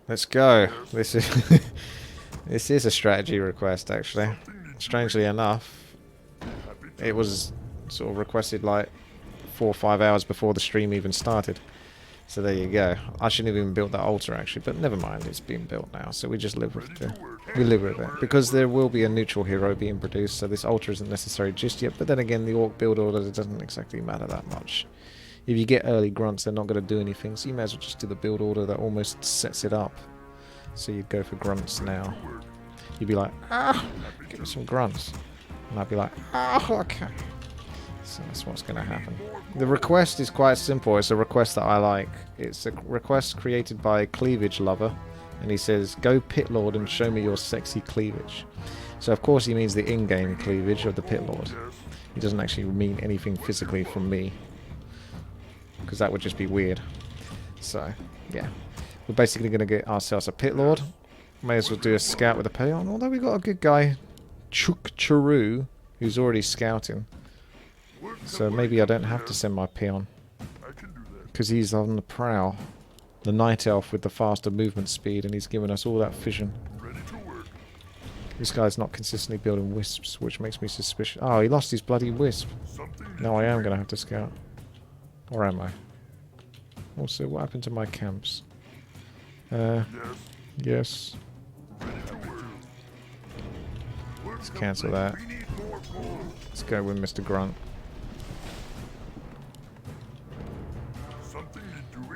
Let's go. This is this is a strategy request, actually. Strangely enough, it was sort of requested like 4 or 5 hours before the stream even started. So there you go. I shouldn't have even built that altar actually, but never mind. It's been built now, so we just live with it. We live with it because there will be a neutral hero being produced, so this altar isn't necessary just yet. But then again, the orc build order doesn't exactly matter that much. If you get early grunts, they're not going to do anything, so you may as well just do the build order that almost sets it up. So you'd go for grunts now. You'd be like, ah, give me some grunts. And I'd be like, ah, okay. So that's what's going to happen. The request is quite simple. It's a request that I like. It's a request created by Cleavage Lover. And he says, go Pitlord and show me your sexy cleavage. So of course he means the in-game cleavage of the Pitlord. He doesn't actually mean anything physically from me, because that would just be weird. So, yeah. We're basically going to get ourselves a Pitlord. May as well do a scout with a peon. Although we got a good guy, Chuk Charu, who's already scouting. So maybe I don't have to send my peon, because he's on the prowl. The night elf with the faster movement speed, and he's giving us all that vision. This guy's not consistently building wisps, which makes me suspicious. Oh, he lost his bloody wisp. Now I am going to have to scout. Or am I? Also, what happened to my camps? Yes. Let's cancel that. Let's go with Mr. Grunt.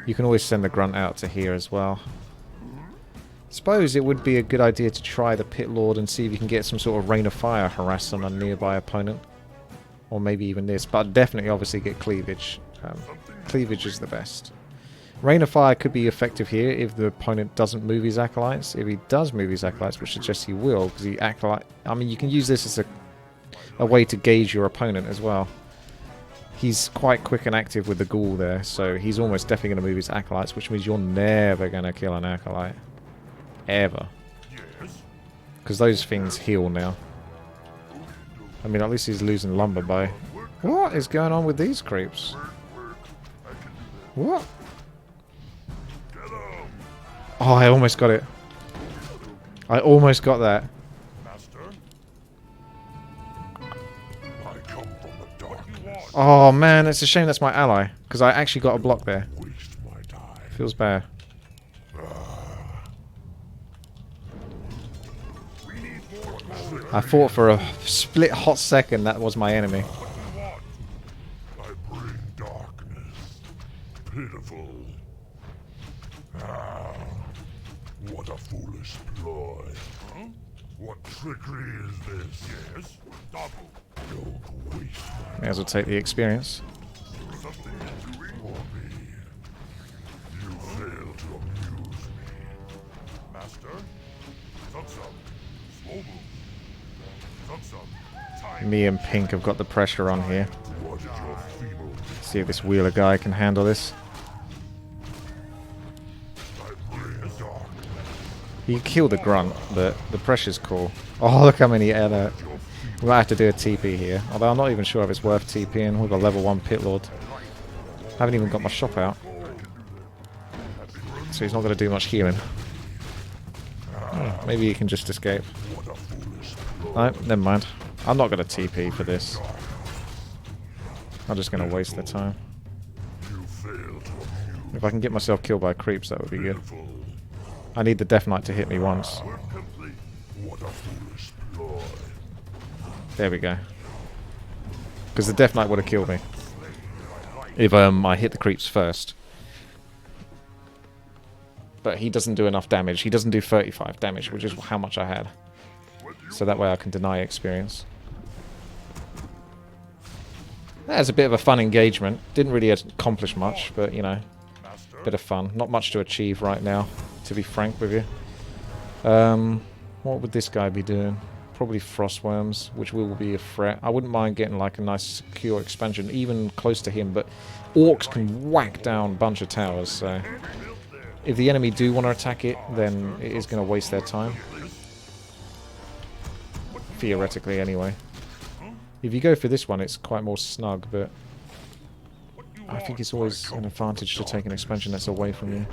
You can always send the Grunt out to here as well. Suppose it would be a good idea to try the Pitlord and see if you can get some sort of Rain of Fire harass on a nearby opponent. Or maybe even this, but definitely obviously get Cleavage. Cleavage is the best. Rain of Fire could be effective here if the opponent doesn't move his acolytes. If he does move his acolytes, which suggests he will, because he acolyte. I mean, you can use this as a way to gauge your opponent as well. He's quite quick and active with the ghoul there, so he's almost definitely going to move his acolytes, which means you're never going to kill an acolyte. Ever. Because those things heal now. I mean, at least he's losing lumber by... What is going on with these creeps? What? Oh, I almost got it. I almost got that. Oh man, it's a shame that's my ally, because I actually got a block there. Feels bad. I thought for a split hot second that was my enemy. I bring darkness. Pitiful. Ah, what a foolish ploy. Huh? What trickery is this? Yes, double. Don't waste my May as well take the experience. something doing for me. You fail to amuse me. Master? Tuxum. Slow move. Tuxum. Time. Me and Pink have got the pressure on here. What is your feeble? See if this wheeler guy can handle this. I bring darkness. He killed the grunt, but the pressure's cool. Oh, look how many edit. We might have to do a TP here. Although I'm not even sure if it's worth TPing. We've got level 1 Pitlord. Haven't even got my shop out. So he's not going to do much healing. Oh, maybe he can just escape. No, never mind. I'm not going to TP for this. I'm just going to waste their time. If I can get myself killed by creeps, that would be good. I need the Death Knight to hit me once. There we go. Because the Death Knight would have killed me if I hit the creeps first. But he doesn't do enough damage. He doesn't do 35 damage, which is how much I had. So that way I can deny experience. That's a bit of a fun engagement. Didn't really accomplish much, but you know, bit of fun. Not much to achieve right now, to be frank with you. What would this guy be doing? Probably frostworms, which will be a threat. I wouldn't mind getting like a nice secure expansion, even close to him, but orcs can whack down a bunch of towers, so if the enemy do want to attack it, then it is going to waste their time. Theoretically, anyway. If you go for this one, it's quite more snug, but I think it's always an advantage to take an expansion that's away from you.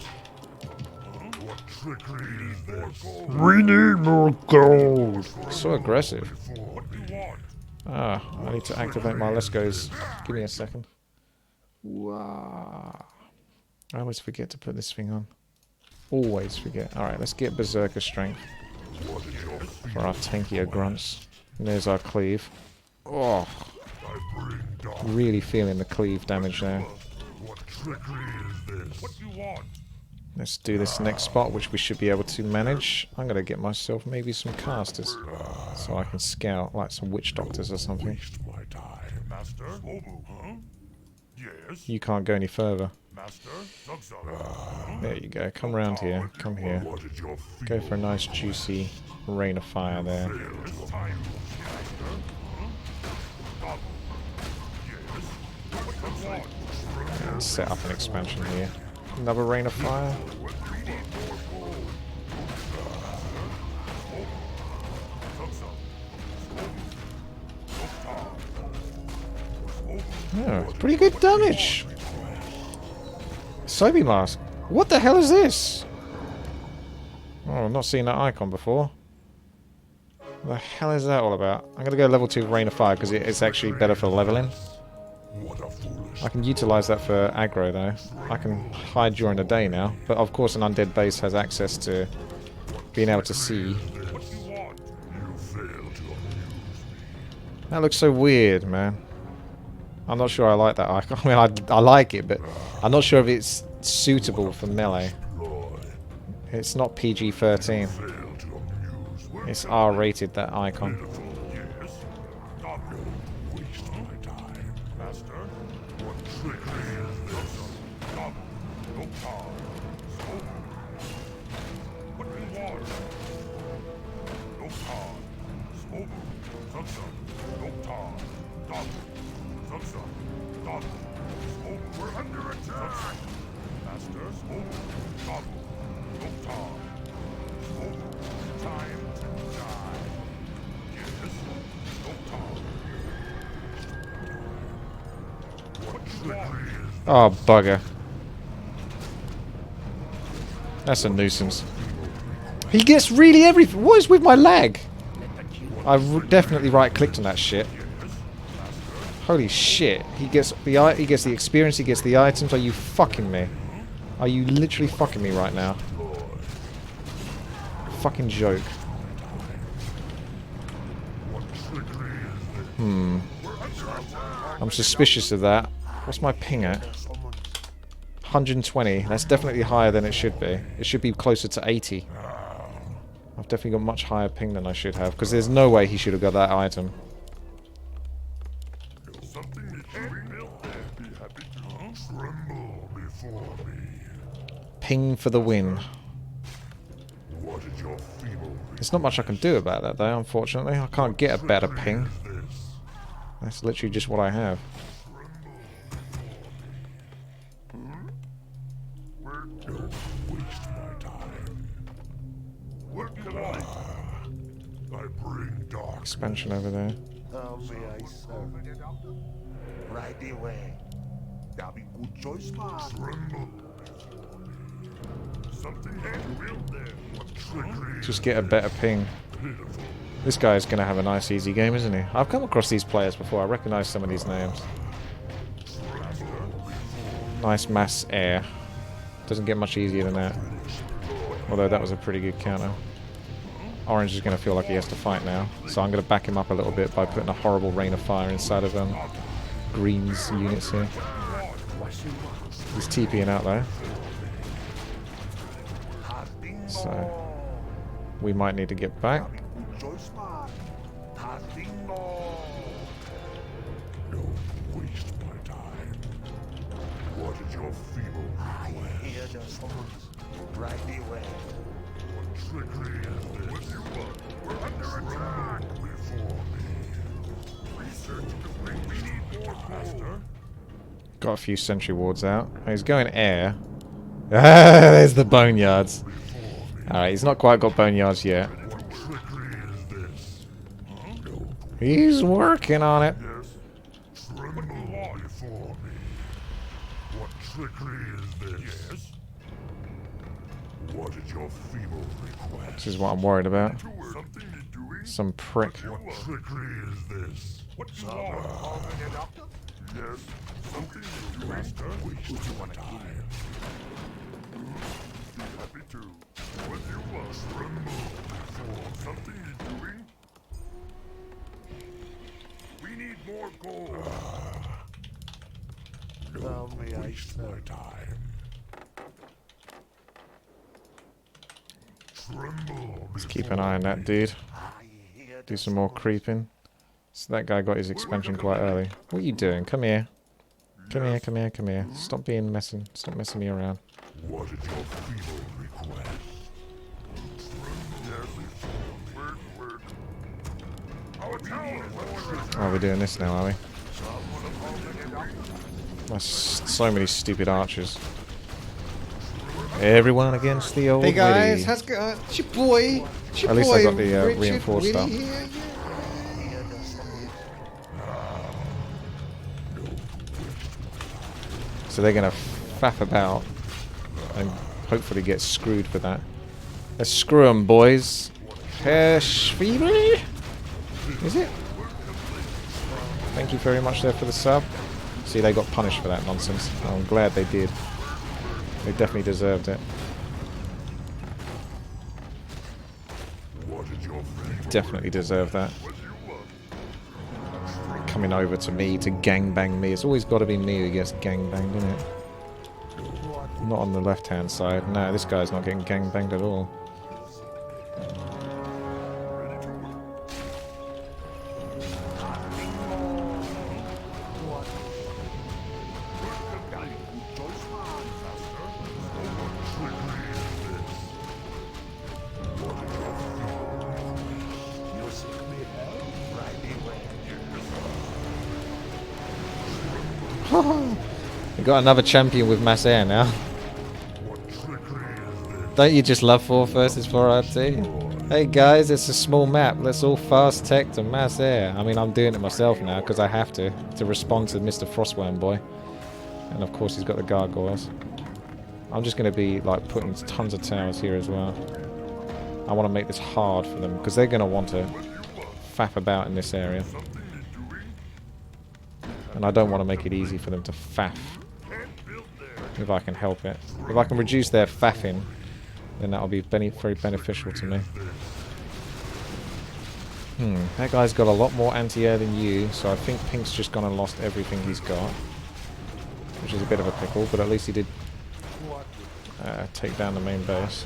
trickery is this? We need more gold. So aggressive. What do you want? Ah, I need to activate my Let's Goes. Give me a second. Wow. I always forget to put this thing on. Always forget. Alright, let's get Berserker Strength for our tankier grunts. And there's our cleave. Oh, really feeling the cleave damage there. What trickery is this? What do you want? Let's do this next spot, which we should be able to manage. I'm going to get myself maybe some casters, so I can scout, like some witch doctors or something. Waste my time, Master. Mobu, huh? Yes, You can't go any further. Master. Zugzug. There you go. Come round here. Come here. What is your Go for a nice juicy rain of fire there. this time, Master? Huh? Yes. What do you want? And set up an expansion here. Another rain of fire. Oh, it's pretty good damage. Sobe mask. What the hell is this? Oh, I've not seen that icon before. What the hell is that all about? I'm gonna go level 2 Rain of Fire because it's actually better for leveling. What a foolish. I can utilize that for aggro though. I can hide during the day now, but of course an undead base has access to being able to see. What do you want? You failed to amuse me. That looks so weird, man. I'm not sure I like that icon. I mean, I like it, but I'm not sure if it's suitable for melee. It's not PG-13. Failed to amuse me. It's R-rated, that icon. Yes. Stop. Don't waste my time, Master. What trickery is this? Stop. No power. What do you want? No power. Smoke. Zugzug. No power. Stop. Zugzug. Stop. Smoke. We're under attack. Master. Smoke. Stop. No power. Smoke. Time to die. Yes. No power. What trickery is this? Oh, bugger. That's a nuisance. He gets really everything. What is with my lag? I definitely right-clicked on that shit. Holy shit. He gets the experience, he gets the items. Are you fucking me? Are you literally fucking me right now? Fucking joke. I'm suspicious of that. What's my ping at? 120. That's definitely higher than it should be. It should be closer to 80. I've definitely got much higher ping than I should have, because there's no way he should have got that item. something that you will be happy to tremble before me? Ping for the win. What is your feeble There's not much I can do about that though, unfortunately. I can't get a better ping. this? That's literally just what I have. Don't waste my time. What can I bring dark. Expansion over there. How may I serve? Right away. That'll be good choice, man. Tremble. Something ain't real there. What trickery Just get a better ping. pitiful. This guy's going to have a nice easy game, isn't he? I've come across these players before. I recognise some of these names. Nice mass air. Doesn't get much easier than that. Although that was a pretty good counter. Orange is going to feel like he has to fight now. So I'm going to back him up a little bit by putting a horrible rain of fire inside of Green's units here. He's TPing out though. So we might need to get back. Good choice, man. Don't waste my time. What is your feeble request? Here the summons. Right away. What trickery is this? What you want? We're under attack before me. Research complete. We need more Master. Got a few sentry wards out. Oh, he's going air. Ah, there's the boneyards. Alright, he's not quite got boneyards yet. What trickery is this? Don't He's working on it. yes. Tremble before me. What trickery is this? Yes. What is your feeble request? This is what I'm worried about. Something you're doing? Some prick. What trickery is this? What you want? Yes, something you're doing, master. What you want to time? Be happy to. What you want? Tremble before something you're doing? We need more gold. Don't waste my time. Tremble. Let's keep an eye on that dude. I hear Do some more creeping. So that guy got his expansion quite early. What are you doing? Come here. Come here, come here, come here. Stop being messing. Stop messing me around. What is your feeble request? Oh, we're doing this now, are we? That's so many stupid archers. Everyone against the old Hey guys, lady. how's it going? It's your boy. It's your At least boy, I got the Richard reinforced Whitty stuff. here, So they're gonna faff about and hopefully get screwed for that. Let's screw 'em, boys. Herr Schwiebel? Is it? Thank you very much there for the sub. See, they got punished for that nonsense. I'm glad they did. They definitely deserved it. Definitely deserved that. Coming over to me to gangbang me. It's always got to be me who gets gangbanged, isn't it? Not on the left-hand side. No, this guy's not getting gangbanged at all. We got another champion with mass air now. Don't you just love 4 versus 4 RT? Hey guys, it's a small map. Let's all fast tech to mass air. I mean, I'm doing it myself now because I have to respond to Mr. Frostworm Boy. And of course, he's got the gargoyles. I'm just going to be like putting tons of towers here as well. I want to make this hard for them because they're going to want to faff about in this area. And I don't want to make it easy for them to faff. If I can help it. If I can reduce their faffing, then that'll be very beneficial to me. That guy's got a lot more anti-air than you, so I think Pink's just gone and lost everything he's got. Which is a bit of a pickle, but at least he did take down the main base.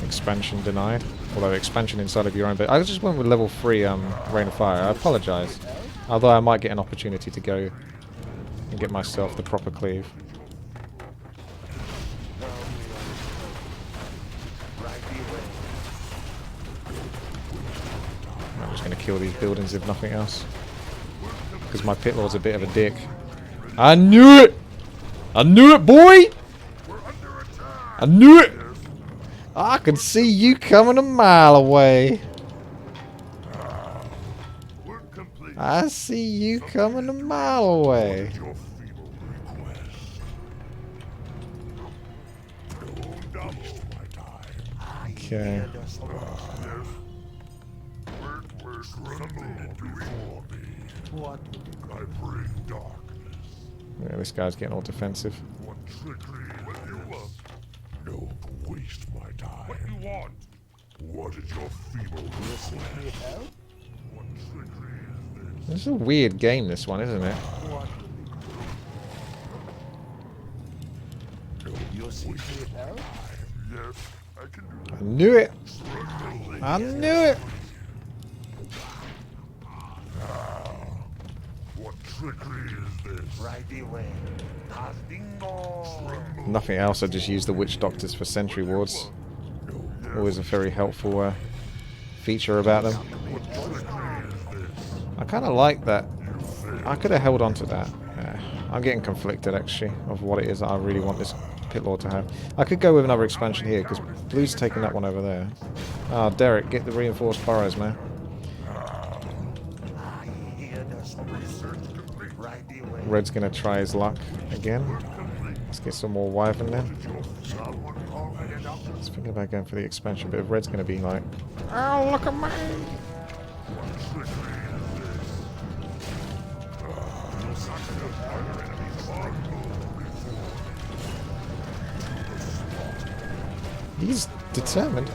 Expansion denied. Although expansion inside of your own base. I just went with level 3 Rain of Fire. I apologise. Although I might get an opportunity to go and get myself the proper cleave. I'm just going to kill these buildings if nothing else. Because my Pitlord's a bit of a dick. I knew it! I knew it, boy! I knew it! I can see you coming a mile away. I see you coming a mile away. Okay. Yeah, this guy's getting all defensive. Don't waste my time. What you want? What is your feeble request? What trickery is this? This is a weird game, this one, isn't it? Yes, I can do that. I knew it! I knew it! What trickery is this? right away. Castingo. Nothing else, I just use the Witch Doctors for sentry wards. Always a very helpful feature about them. I kind of like that. I could have held on to that. I'm getting conflicted actually of what it is that I really want this Pitlord to have. I could go with another expansion here because Blue's taking that one over there. Oh, Derek, get the reinforced burrows, man. Right away. Red's gonna try his luck again. Let's get some more wyvern then. Let's think about going for the expansion, but if Red's gonna be like, oh, look at me! He's determined.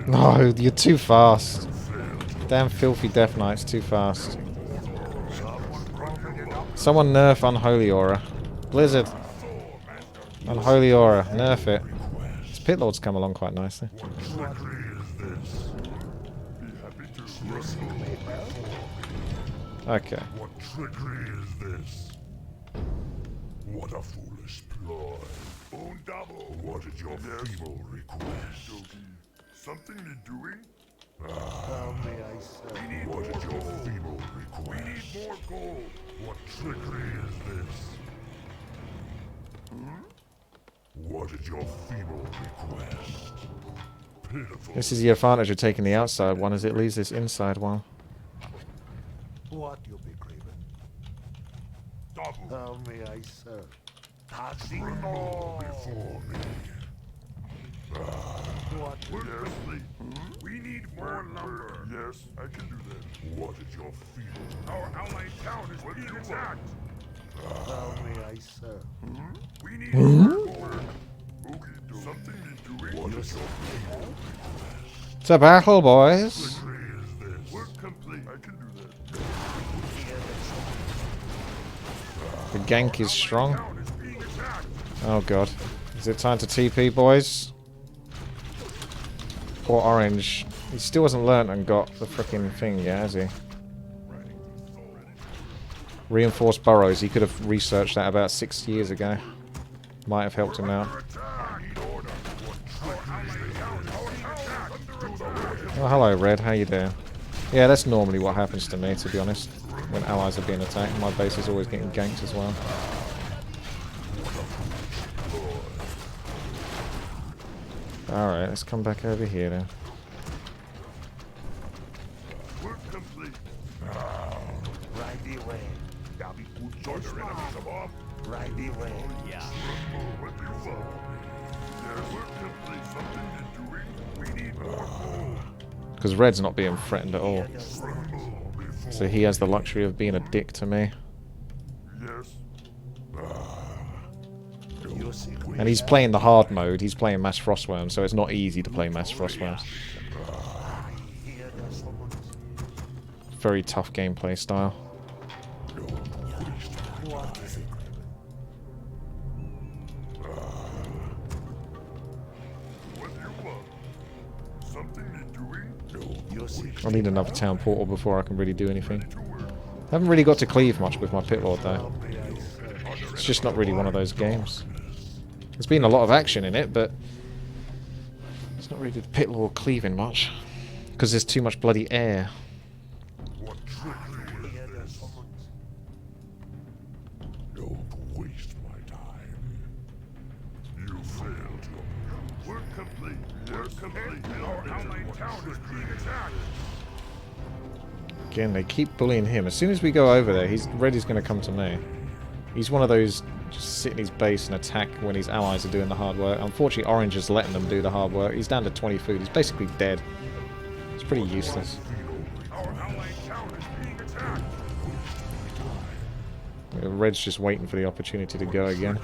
No, you're too fast. Damn filthy Death Knight's too fast. Someone nerf Unholy Aura. Blizzard. Unholy Aura. Nerf it. This Pitlord's come along quite nicely. Okay. What trickery is this? What a foolish ploy. Own double. What is your feeble request? Something you're doing? How may I serve? What is your feeble request? We need more gold. What trickery is this? What is your feeble request? Pitiful. This is the advantage of taking the outside one, as it leaves this inside one. What you be craving? Double. How may I serve? Tremble before me. What? Yes, we need more lumber. Yes, I can do that. What is your feeble? Our allied town is being attacked. How may I serve? We need more gold. Okay, something you're doing? What is your feeble? To battle, boys! Trickery is this? Work complete. I can do that. The gank is strong. Town is being attacked. Oh god. Is it time to TP, boys? Poor Orange. He still hasn't learnt and got the frickin' thing yet, has he? Reinforced burrows. He could have researched that about 6 years ago. Might have helped him out. Oh, hello, Red. How you doing? Yeah, that's normally what happens to me, to be honest. When allies are being attacked, my base is always getting ganked as well. Alright, let's come back over here then. Work complete. Right away. That be good choice. Right away. Yeah. What you want? Yes, work complete. Something you're doing? We need more gold. Because Red's not being threatened at all. Tremble before. So he has the luxury of being a dick to me. Yes. You see. And he's playing the hard mode. He's playing Mass Frostworm, so it's not easy to play Mass Frostworms. Here the summons. Very tough gameplay style. What is it? What do you want? Something you're doing? You see. I need another town portal before I can really do anything. I haven't really got to cleave much with my Pitlord though. How may I serve? It's just not really one of those games. There's been a lot of action in it, but it's not really the Pitlord cleaving much. Because there's too much bloody air. What trickery Here is the this? summons. Don't waste my time. You failed your work complete. Work complete. Our allied town is being attacked. Again, they keep bullying him. As soon as we go over there, Reddy's going to come to me. He's one of those just sit in his base and attack when his allies are doing the hard work. Unfortunately, Orange is letting them do the hard work. He's down to 20 food. He's basically dead. It's pretty useless. Our allied town is being attacked. Red's just waiting for the opportunity to go again.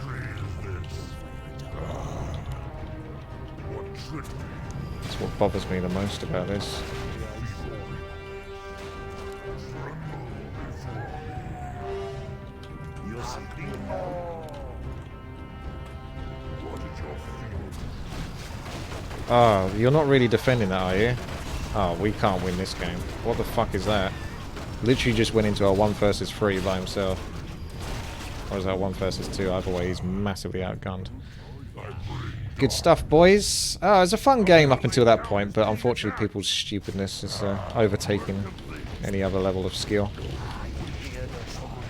What trickery? That's what bothers me the most about this. You see. What is your feeling? Oh, you're not really defending that, are you? Oh, we can't win this game. What the fuck is that? Literally just went into a 1 versus 3 by himself. Or is that 1 versus 2? Either way, he's massively outgunned. Good stuff, boys. Oh, it was a fun game up until that point, but unfortunately people's stupidness is overtaking any other level of skill. Here the summons.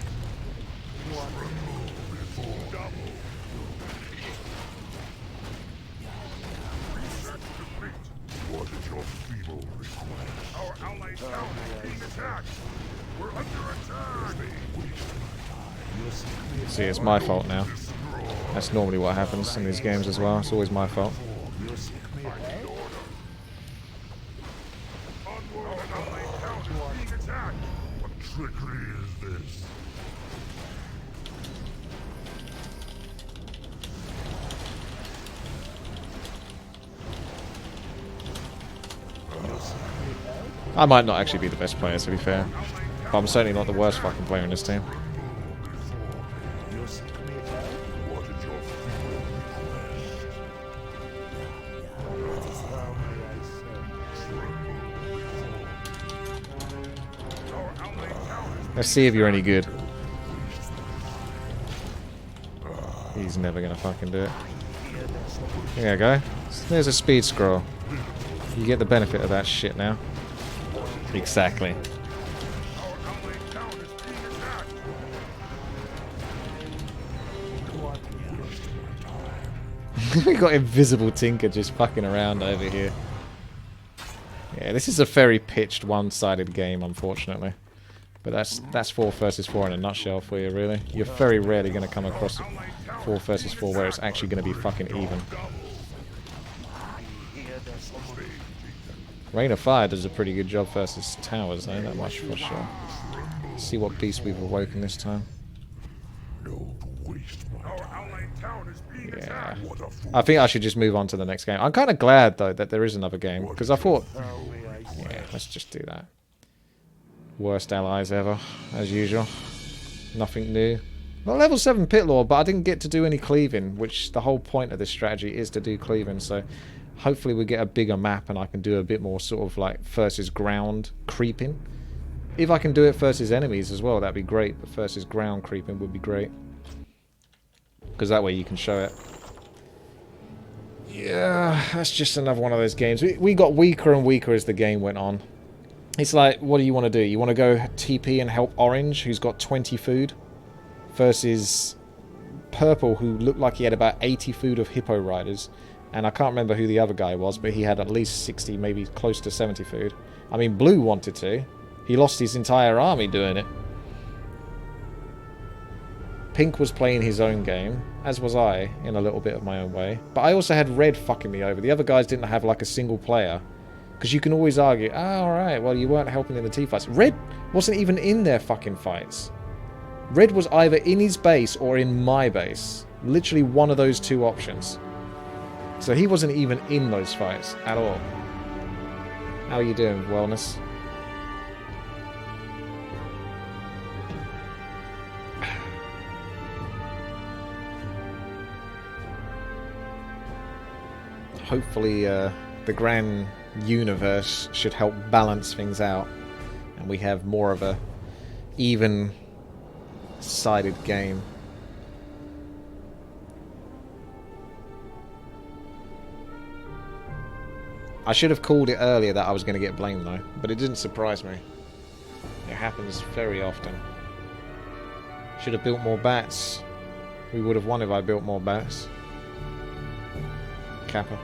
attacked! We're under attack! See, it's my fault now. That's normally what happens in these games as well. It's always my fault. What trickery is this? I might not actually be the best player, to be fair. But I'm certainly not the worst fucking player in this team. What is your final request? Let's see if you're any good. He's never gonna fucking do it. There you go. There's a speed scroll. You get the benefit of that shit now. Exactly. We got Invisible Tinker just fucking around over here. Yeah, this is a very pitched, one-sided game, unfortunately. But that's 4 versus 4 in a nutshell for you, really. You're very rarely going to come across a 4 versus 4 where it's actually going to be fucking even. Rain of Fire does a pretty good job versus towers, though, that much for sure. Let's see what beast we've awoken this time. Yeah. I think I should just move on to the next game. I'm kind of glad, though, that there is another game, because I thought... Yeah, let's just do that. Worst allies ever, as usual. Nothing new. Well, level 7 Pitlord, but I didn't get to do any cleaving, which the whole point of this strategy is to do cleaving, so... Hopefully we get a bigger map and I can do a bit more sort of like versus ground creeping. If I can do it versus enemies as well, that'd be great. But versus ground creeping would be great. Because that way you can show it. Yeah, that's just another one of those games. We got weaker and weaker as the game went on. It's like, what do you want to do? You want to go TP and help Orange, who's got 20 food, versus Purple, who looked like he had about 80 food of Hippo Riders. And I can't remember who the other guy was, but he had at least 60, maybe close to 70 food. I mean, Blue wanted to. He lost his entire army doing it. Pink was playing his own game, as was I, in a little bit of my own way. But I also had Red fucking me over. The other guys didn't have like a single player. Because you can always argue, alright, well you weren't helping in the team fights. Red wasn't even in their fucking fights. Red was either in his base or in my base. Literally one of those two options. So he wasn't even in those fights at all. How are you doing, Wellness? Hopefully the grand universe should help balance things out. And we have more of a even-sided game. I should have called it earlier that I was going to get blamed, though. But it didn't surprise me. It happens very often. Should have built more bats. We would have won if I built more bats. Kappa.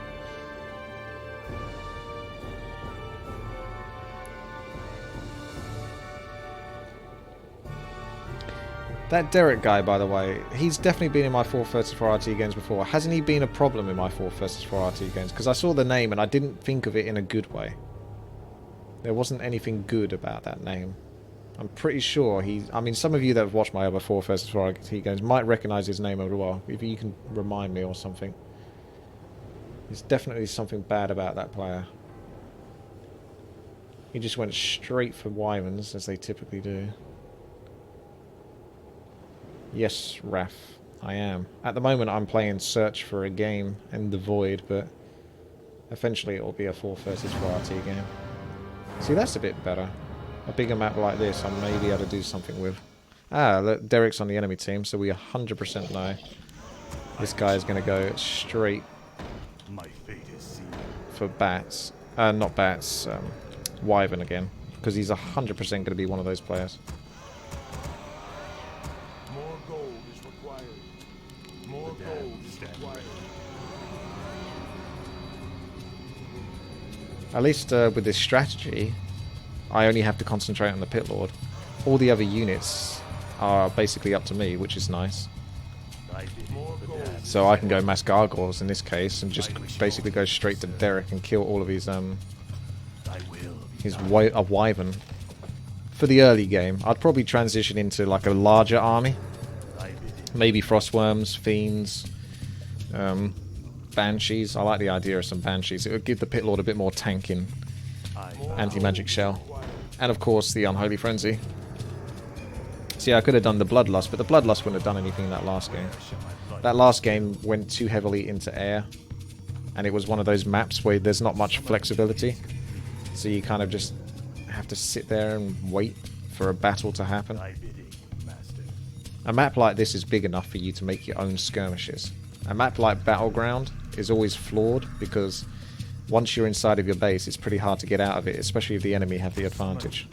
That Derek guy, by the way, he's definitely been in my 4 vs 4 RT games before. Hasn't he been a problem in my 4 vs 4 RT games? Because I saw the name and I didn't think of it in a good way. There wasn't anything good about that name. I'm pretty sure he's... I mean, some of you that have watched my other 4 vs 4 RT games might recognise his name as well. If you can remind me or something. There's definitely something bad about that player. He just went straight for Wyverns, as they typically do. Yes, Raf, I am. At the moment I'm playing Search for a Game and the Void, but eventually it will be a 4 vs 4 RT game. See, that's a bit better. A bigger map like this I may be able to do something with. Ah, look, Derek's on the enemy team, so we 100% know this guy is going to go straight for bats. Not bats, Wyvern again, because he's 100% going to be one of those players. At least with this strategy, I only have to concentrate on the Pitlord. All the other units are basically up to me, which is nice. So I can go mass gargoyles in this case and just basically go straight to Derek and kill all of his wyvern. For the early game, I'd probably transition into like a larger army. Maybe frostworms, fiends, banshees. I like the idea of some banshees. It would give the Pitlord a bit more tanking anti-magic shell. And of course the unholy frenzy. See, I could have done the bloodlust, but the bloodlust wouldn't have done anything in that last game. That last game went too heavily into air, and it was one of those maps where there's not much flexibility, so you kind of just have to sit there and wait for a battle to happen. A map like this is big enough for you to make your own skirmishes. A map like Battleground is always flawed because once you're inside of your base, it's pretty hard to get out of it, especially if the enemy have the advantage.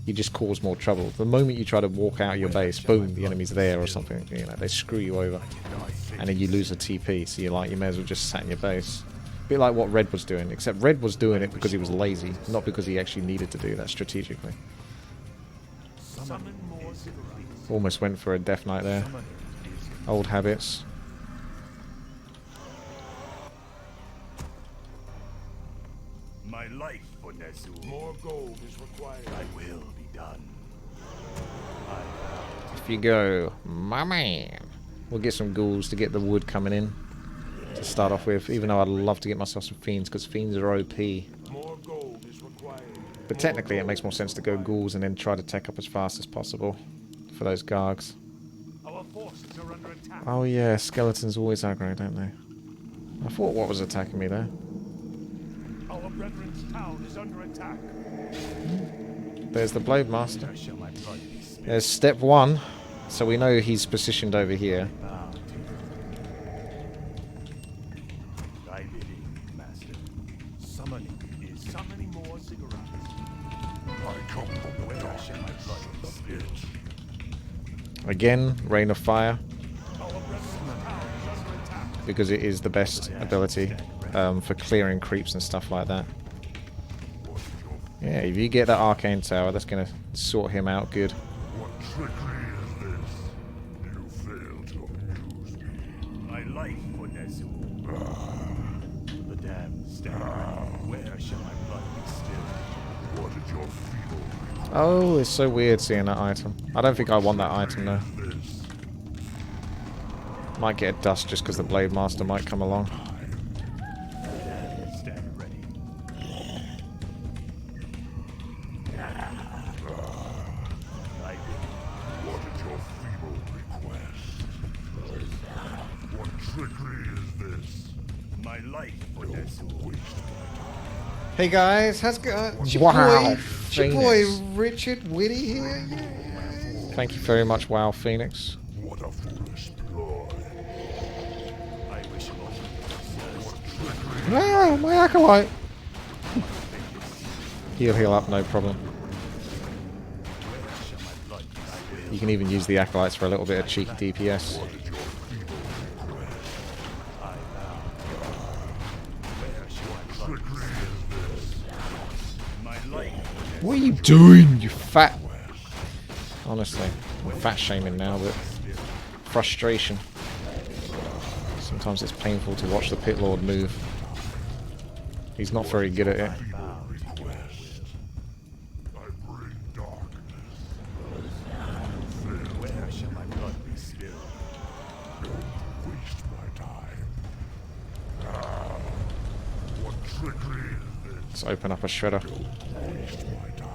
You just cause more trouble. The moment you try to walk out of your base, boom, the enemy's there or something. You know, they screw you over, and then you lose a TP. So you may as well just sat in your base. A bit like what Red was doing, except Red was doing it because he was lazy, not because he actually needed to do that strategically. Almost went for a Death Knight there. Old habits. My life, Bonezu. More gold is required. I will be done. If you go, my man. We'll get some ghouls to get the wood coming in to start off with, even though I'd love to get myself some fiends, because fiends are OP. More gold is required. But technically it makes more sense to go ghouls and then try to tech up as fast as possible for those gargs. Our forces are under attack. Oh yeah, skeletons always aggro, don't they? I thought what was attacking me there. Our brethren's town is under attack. There's the Blade Master. There's step one, so we know he's positioned over here. Summoning more cigarettes. I come from the dark and my blood is spirits. Again, Rain of Fire, because it is the best ability for clearing creeps and stuff like that. Yeah, if you get that Arcane Tower, that's going to sort him out good. What trickery is this? You failed to amuse me. My life, Bonezu. The damned stand. Where shall my blood be spilled? What is your feeble? Oh, it's so weird seeing that item. I don't think I want that item though. Might get a dust just because the Blade Master might come along. Stand ready. What is your feeble request? What trickery is this? My life, Bonezu. Hey guys, how's it going? It's your Wow, boy, it's your boy Phoenix. Richard Whitty here. Yeah. Thank you very much, WoW Phoenix. What a foolish ploy. I wish Ah, my acolyte! Heal up, no problem. You can even use the acolytes for a little bit of cheeky DPS. What are you doing, you fat... Honestly, I'm fat shaming now, but frustration. Sometimes it's painful to watch the Pitlord move. He's not very good at it. Where shall my blood be spilled? Don't waste my time. What trickery is this? Let's open up a shredder. Don't waste my time.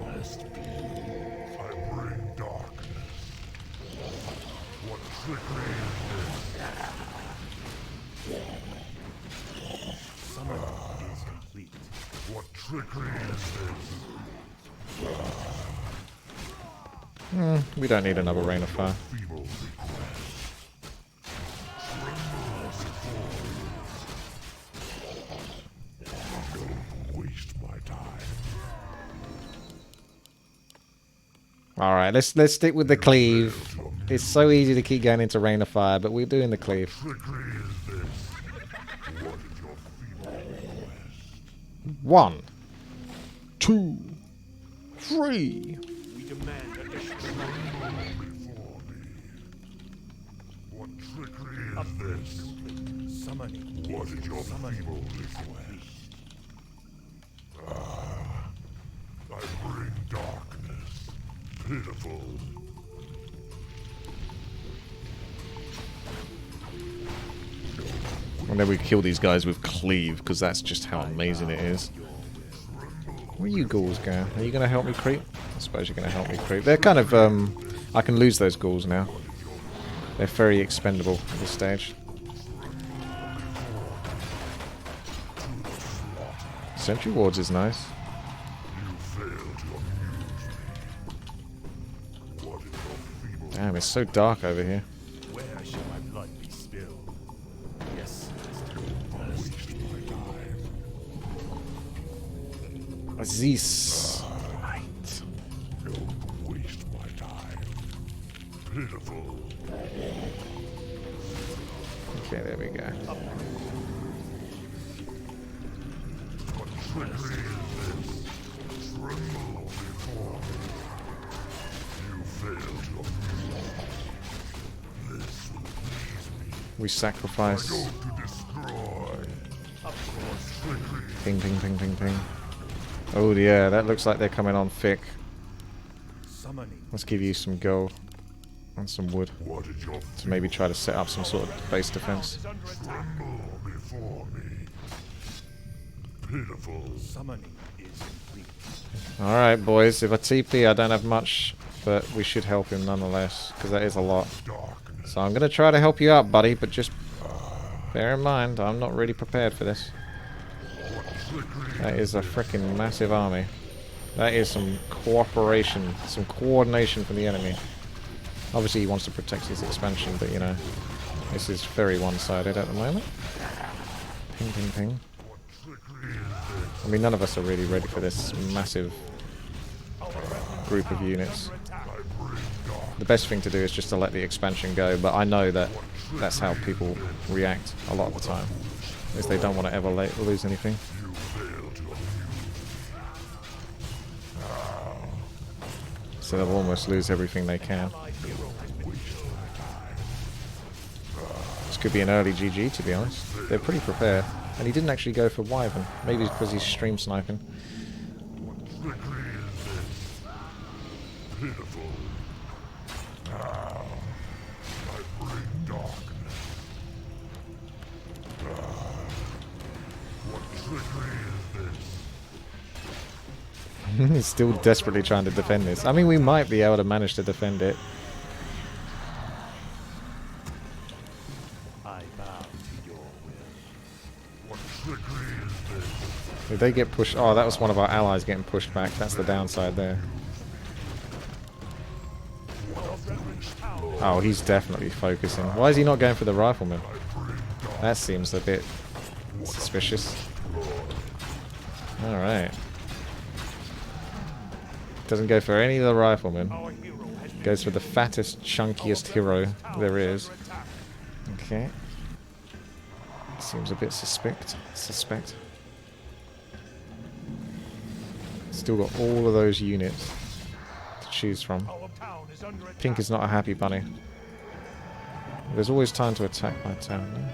Must be. I bring darkness. What trickery is this? Summon is complete. What trickery is this? We don't need another Rain of Fire. Feeble request. Don't waste my time. Alright, let's stick with the cleave. It's so easy to keep going into Rain of Fire, but we're doing the cleave. Trickery is this. What is your feeble request? 1, 2, 3. We demand additional life. What trickery is this? Summoning. What is your feeble request? I bring darkness. Pitiful. And then we kill these guys with Cleave, because that's just how amazing it is. Where are you ghouls going? Are you going to help me creep? I suppose you're going to help me creep. They're kind of, I can lose those ghouls now. They're very expendable at this stage. Sentry wards is nice. Damn, it's so dark over here. Where shall my blood be spilled? Yes, Aziz. Don't waste my time. Pitiful. Okay, there we go. What trickery is this? Tremble before me. You failed to amuse. This will please me. We sacrifice. Go to destroy. Trickery. Ping, ping, ping, ping, ping. Oh yeah, that looks like they're coming on thick. summoning. Let's give you some gold and some wood What is your to maybe try to set up some sort of base defense. Is under attack. tremble before me? Pitiful. Summoning is complete. Alright boys, if I TP I don't have much, but we should help him nonetheless, because that is a lot. Darkness. So I'm going to try to help you out, buddy, but just bear in mind, I'm not really prepared for this. That is a freaking massive army. That is some cooperation, some coordination from the enemy. Obviously he wants to protect his expansion, but you know, this is very one-sided at the moment. Ping, ping, ping. I mean, none of us are really ready for this massive group of units. The best thing to do is just to let the expansion go, but I know that that's how people react a lot of the time, is they don't want to ever lose anything. So they'll almost lose everything they can. This could be an early GG, to be honest. They're pretty prepared. And he didn't actually go for Wyvern. Maybe it's because he's stream sniping. He's still desperately trying to defend this. I mean, we might be able to manage to defend it. I bow to your will. What trickery is this? Did they get pushed? Oh, that was one of our allies getting pushed back. That's the downside there. Oh, he's definitely focusing. Why is he not going for the rifleman? That seems a bit suspicious. Alright. Doesn't go for any of the riflemen. Goes for the fattest, chunkiest hero there is. Okay. Seems a bit suspect. Still got all of those units to choose from. Pink is not a happy bunny. There's always time to attack my town.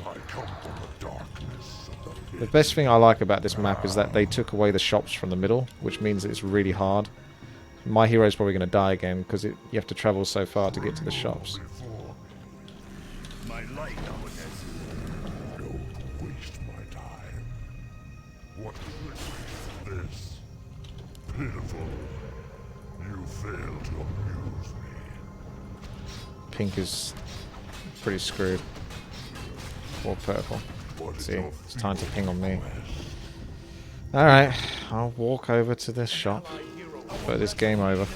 I come from the darkness of the pit. The best thing I like about this map is that they took away the shops from the middle, which means it's really hard. My hero's probably going to die again because you have to travel so far to get to the shops. My light witness. Don't waste my time. What trickery is this? Pitiful. You failed to amuse me. Pink is pretty screwed. Or purple. What is See, your it's time to feeble ping on me. request? Alright, I'll walk over to this shop. But this game over.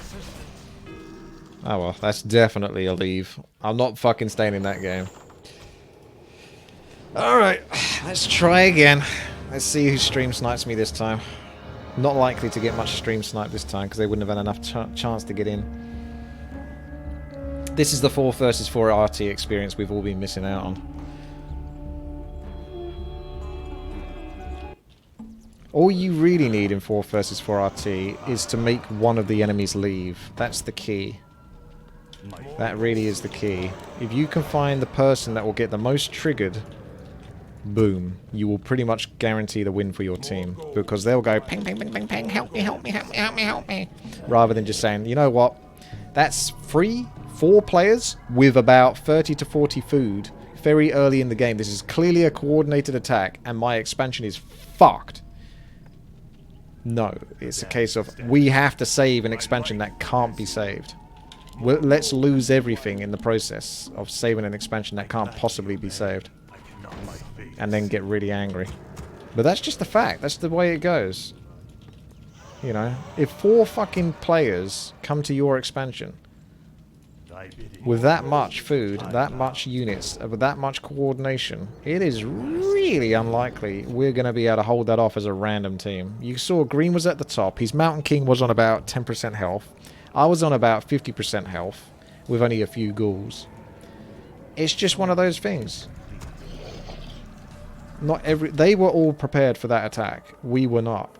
Oh well, that's definitely a leave. I'm not fucking staying in that game. Alright, let's try again. Let's see who stream snipes me this time. Not likely to get much stream snipe this time because they wouldn't have had enough chance to get in. This is the 4 versus 4 RT experience we've all been missing out on. All you really need in 4 versus 4 RT is to make one of the enemies leave. That's the key. That really is the key. If you can find the person that will get the most triggered, boom, you will pretty much guarantee the win for your team. Because they'll go, ping, ping, ping, ping, ping, help me, help me, help me, help me, help me. Rather than just saying, you know what, that's 4 players with about 30 to 40 food very early in the game. This is clearly a coordinated attack, and my expansion is fucked. No, it's a case of we have to save an expansion that can't be saved. Let's lose everything in the process of saving an expansion that can't possibly be saved. And then get really angry. But that's just the fact. That's the way it goes. You know, if 4 fucking players come to your expansion with that much food, that much units, with that much coordination, it is really unlikely we're going to be able to hold that off as a random team. You saw Green was at the top. His Mountain King was on about 10% health. I was on about 50% health with only a few ghouls. It's just one of those things. They were all prepared for that attack. We were not.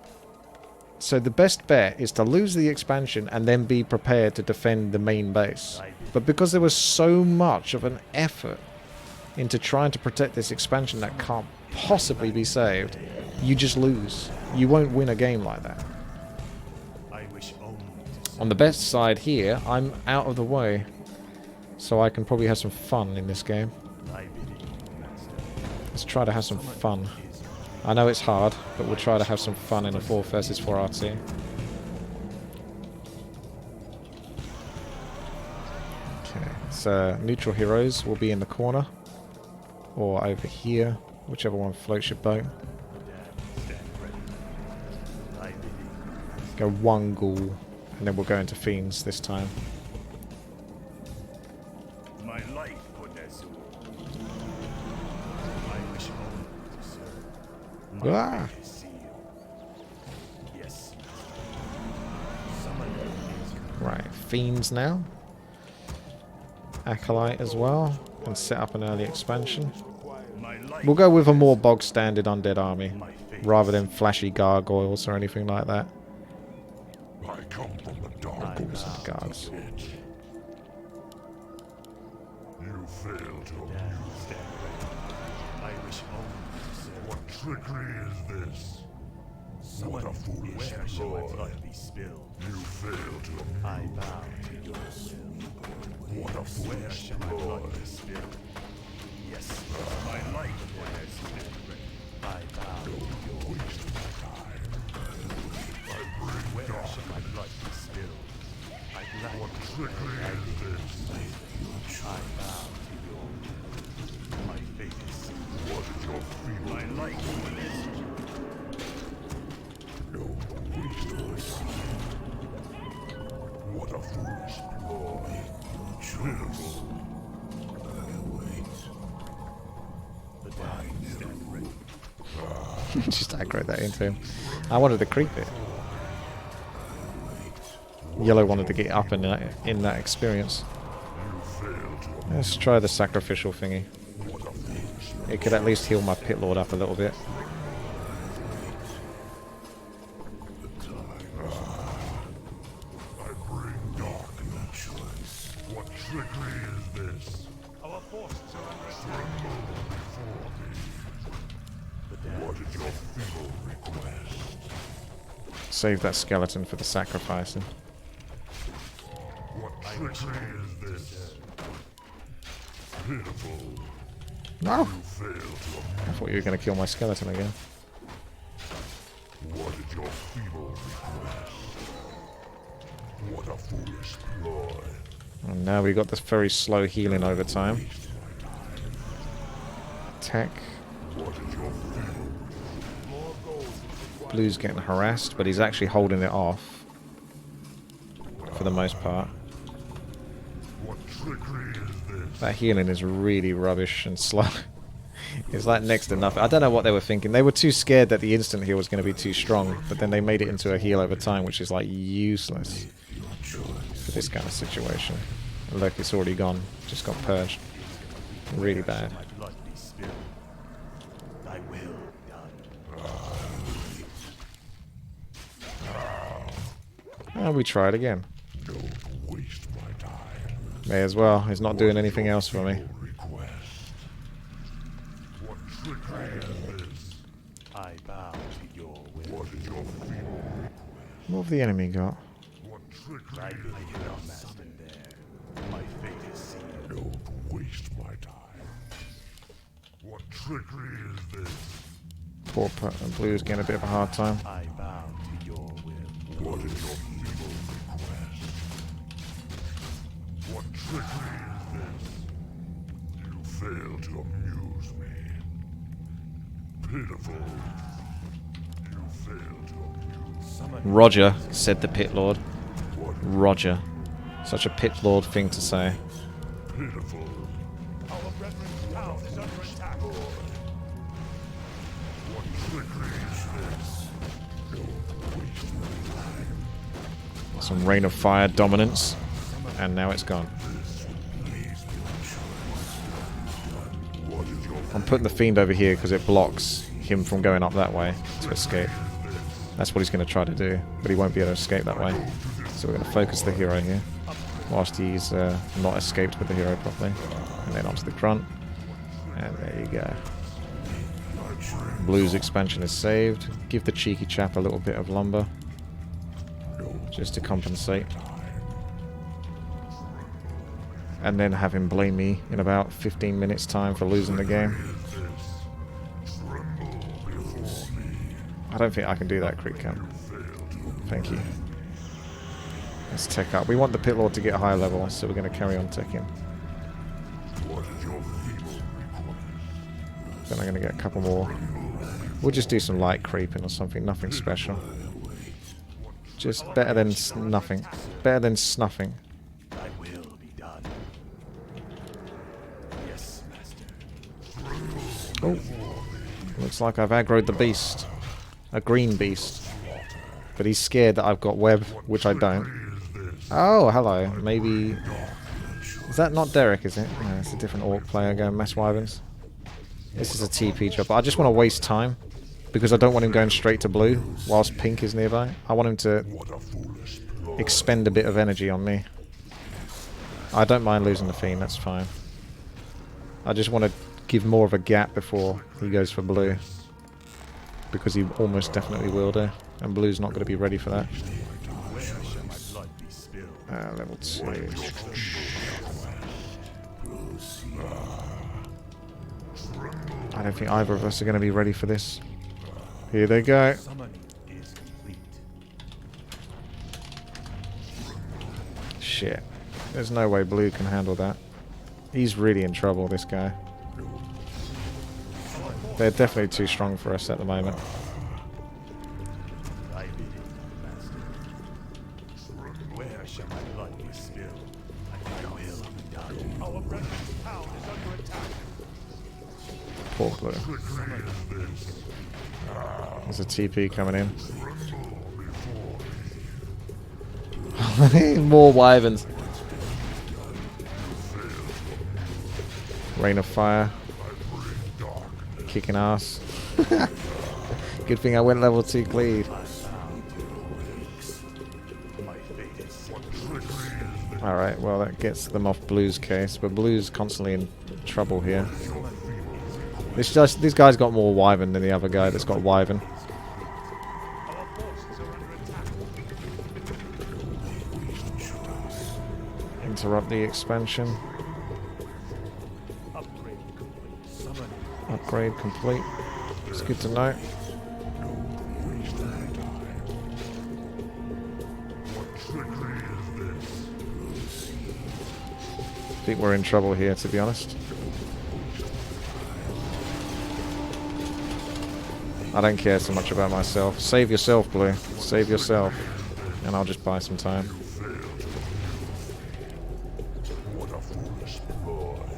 So the best bet is to lose the expansion and then be prepared to defend the main base. But because there was so much of an effort into trying to protect this expansion that can't possibly be saved, you just lose. You won't win a game like that. On the best side here, I'm out of the way. So I can probably have some fun in this game. Let's try to have some fun. I know it's hard, but we'll try to have some fun in a 4 versus 4 RT. Okay, so neutral heroes will be in the corner. Or over here, whichever one floats your boat. Go 1 ghoul, and then we'll go into fiends this time. My life for Nezu. I wish only to serve. Ah! Yes. Right, fiends now. Acolyte as well, and set up an early expansion. We'll go with a more bog standard undead army, rather than flashy gargoyles or anything like that. I come from the dark Ghouls and guards. You fail to amuse. I wish only to serve. What trickery is this? What a foolish Where shall my ploy. blood be spilled? You fail to I amuse. bow to your will. What a Where foolish shall my ploy. blood be spilled? Yes, my life for Nezu. I bow to your Waste of time. I bring Where dark. shall my blood be spilled? I gladly What trickery is this? I bow to your will. My fate is sealed. What is your feeling? My life for Nezu. No waste of time. What a foolish ploy. Pitiful. The damned stand ready. Just aggro that into him. I wanted to creep it. Yellow wanted to get up in that experience. Let's try the sacrificial thingy. It could at least heal my Pitlord up a little bit. I bring darkness. What trickery is this? Our forces are under attack. Tremble before me. What is your feeble request? Save that skeleton for the sacrificing. What trickery is this? Pitiful. No! You fail to I thought you were going to kill my skeleton again. What is your feeble request? What a foolish ploy. And now we got this very slow healing over time. Attack. What is your feeble Blue's getting harassed, but he's actually holding it off. For the most part. What trickery is this? That healing is really rubbish and slow. It's like next to nothing. I don't know what they were thinking. They were too scared that the instant heal was going to be too strong, but then they made it into a heal over time, which is like useless for this kind of situation. Look, it's already gone. Just got purged. Really bad. My blood be spilled. Thy will be done. And we try it again. Don't waste my time. May as well. He's not doing anything else for me. Request. What trickery is this? I bow to your will. What is your feeble request? What have the enemy got? What trickery I is believe your master there. My fate is sealed. Don't waste my time. What trickery is this? Poor Blue's getting a bit of a hard time. I bow to your will. What is your feeble request? What trickery is this? You fail to amuse me. Pitiful. You fail to amuse Roger, said the Pitlord. Roger. Such a Pitlord thing to say. pitiful. Our brethren's town is under attack. What trickery is this? Don't waste my time. Some Rain of Fire dominance. And now it's gone. What is your I'm putting the Fiend over here because it blocks him from going up that way to escape. That's what he's going to try to do, but he won't be able to escape that way. So we're going to focus the hero here, whilst he's not escaped with the hero properly. And then onto the grunt. And there you go. Blue's expansion is saved. Give the cheeky chap a little bit of lumber, just to compensate. And then have him blame me in about 15 minutes time for losing the game. I don't think I can do that, Creek Camp. Thank you. Let's tech up. We want the Pitlord to get a higher level, so we're going to carry on teching. What is your feeble request? Then I'm going to get a couple more. We'll just do some light creeping or something, nothing special. Just better than nothing. Better than snuffing. Thy will be done. Yes, master. Oh. Looks like I've aggroed the beast. A green beast. But he's scared that I've got web, which I don't. Oh, hello. Maybe... Is that not Derek, is it? No, it's a different orc player going Mass Wyverns. This is a TP job. But I just want to waste time. Because I don't want him going straight to blue whilst pink is nearby. I want him to expend a bit of energy on me. I don't mind losing the Fiend, that's fine. I just want to give more of a gap before he goes for blue. Because he almost definitely will do. And blue's not going to be ready for that. Where shall my blood be spilled? Level 2. I don't think either of us are going to be ready for this. Here they go. Summoning is complete. Shit. There's no way blue can handle that. He's really in trouble, this guy. They're definitely too strong for us at the moment. Thy bidding, master. Where shall my blood be spilled? Thy will be done. Our brethren's town is under attack. Poor blue. There's a TP coming in. More wyverns. Rain of Fire. Kicking ass. Good thing I went level 2 Cleave. Alright, well that gets them off Blue's case, but Blue's constantly in trouble here. This guy's got more Wyvern than the other guy that's got Wyvern. Interrupt the expansion. Upgrade complete. It's good to know. I think we're in trouble here, to be honest. I don't care so much about myself. Save yourself, Blue. Save yourself. And I'll just buy some time.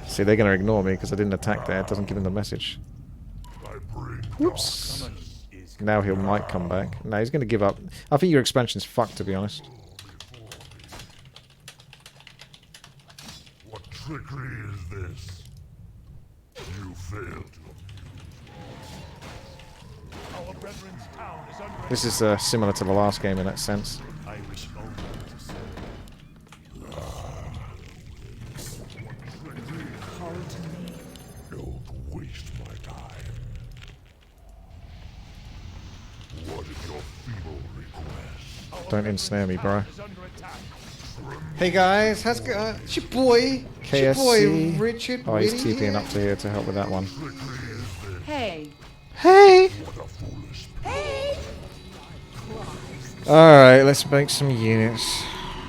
See, they're going to ignore me because I didn't attack there. It doesn't give him the message. Whoops. Now he might come back. No, he's going to give up. I think your expansion's fucked, to be honest. What trickery is this? You failed. Our brethren's town is under This is similar to the last game in that sense. I wish only Don't ensnare me, bro. Hey guys, how's it going? It's your boy. It's your boy, KSC. Richard. Oh, he's Whitty TPing here. up to here to help with that one. Hey. Hey! Alright, let's make some units.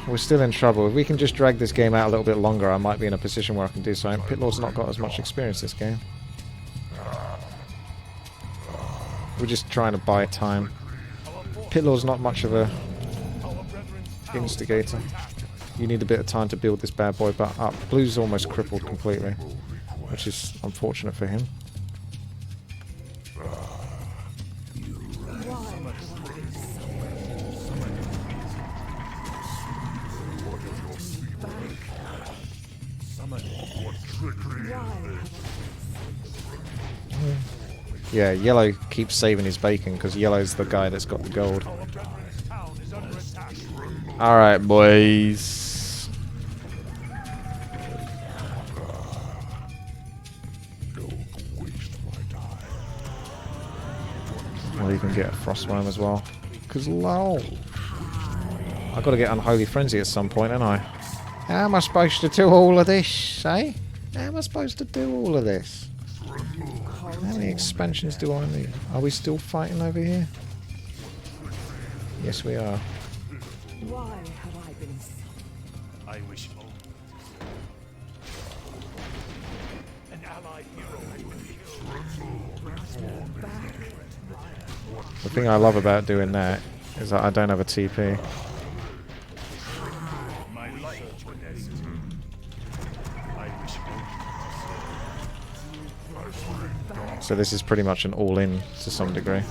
We're still in trouble. If we can just drag this game out a little bit longer, I might be in a position where I can do something. Pitlord's not got as much experience this game. We're just trying to buy time. Pitlord's not much of a instigator. You need a bit of time to build this bad boy back up. Blue's almost crippled completely, which is unfortunate for him. Yeah, yellow keeps saving his bacon because yellow's the guy that's got the gold. Alright, boys. Well, you can get a frostworm as well. Because lol. I've got to get Unholy Frenzy at some point, ain't I? How am I supposed to do all of this, eh? How am I supposed to do all of this? How many expansions do I need? Are we still fighting over here? Yes, we are. Why have I been I wish only an allied hero had been killed. The thing I love about doing that is that I don't have a TP. My life for Nessie. I wish only So this is pretty much an all-in to some degree.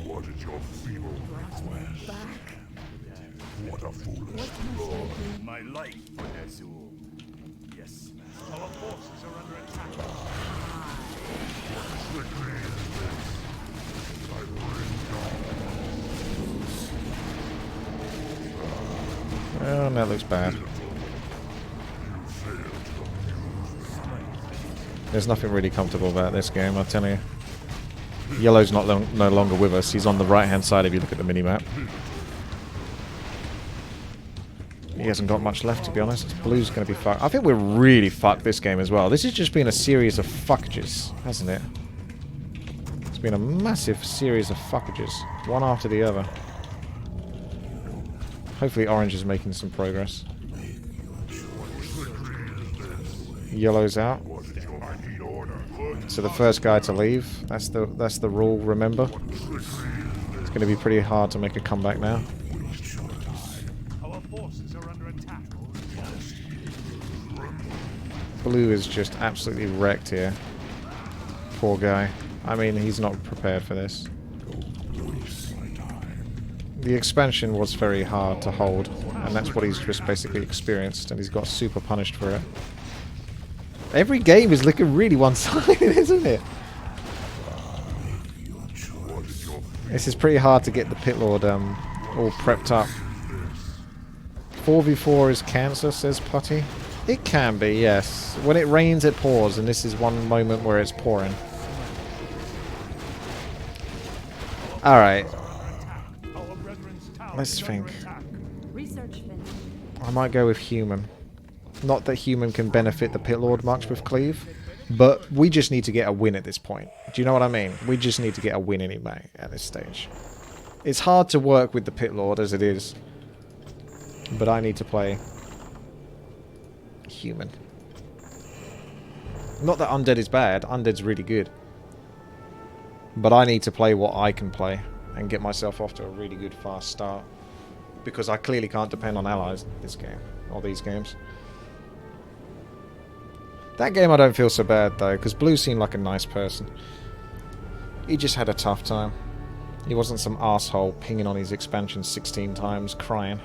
What is your feeble request? What a foolish blow. my life for Nessie. Yes, our forces are under attack. Trickery is this. I bring down. Oh, that looks bad. There's nothing really comfortable about this game, I'll tell you. Yellow's no longer with us. He's on the right-hand side if you look at the minimap. He hasn't got much left, to be honest. Blue's going to be fucked. I think we're really fucked this game as well. This has just been a series of fuckages, hasn't it? It's been a massive series of fuckages. One after the other. Hopefully Orange is making some progress. Yellow's out. So the first guy to leave. That's the rule, remember? It's going to be pretty hard to make a comeback now. Our forces are under attack. Blue is just absolutely wrecked here. Poor guy. I mean, he's not prepared for this. The expansion was very hard to hold, and that's what he's just basically experienced, and he's got super punished for it. Every game is looking really one-sided, isn't it? This is pretty hard to get the Pitlord all prepped up. 4v4 is cancer, says Putty. It can be, yes. When it rains, it pours, and this is one moment where it's pouring. Alright. Let's think. research finished? I might go with human. Not that human can benefit the Pitlord much with Cleave, but we just need to get a win at this point. Do you know what I mean? We just need to get a win anyway at this stage. It's hard to work with the Pitlord as it is, but I need to play human. Not that Undead is bad, Undead's really good. But I need to play what I can play and get myself off to a really good fast start. Because I clearly can't depend on allies this game, or these games. That game I don't feel so bad though, because Blue seemed like a nice person. He just had a tough time. He wasn't some asshole pinging on his expansion 16 times, crying.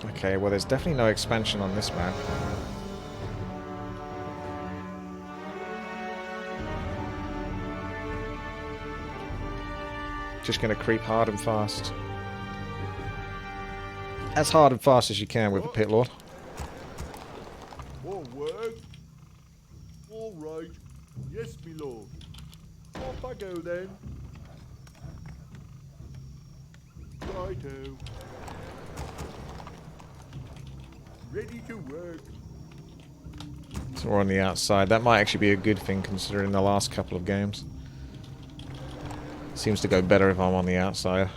Okay, well there's definitely no expansion on this map. Just going to creep hard and fast. As hard and fast as you can with the Pitlord. Forward. All right. Yes, me lord. Off I go then. Righto. Ready to work. So we're on the outside. That might actually be a good thing considering the last couple of games. Seems to go better if I'm on the outside.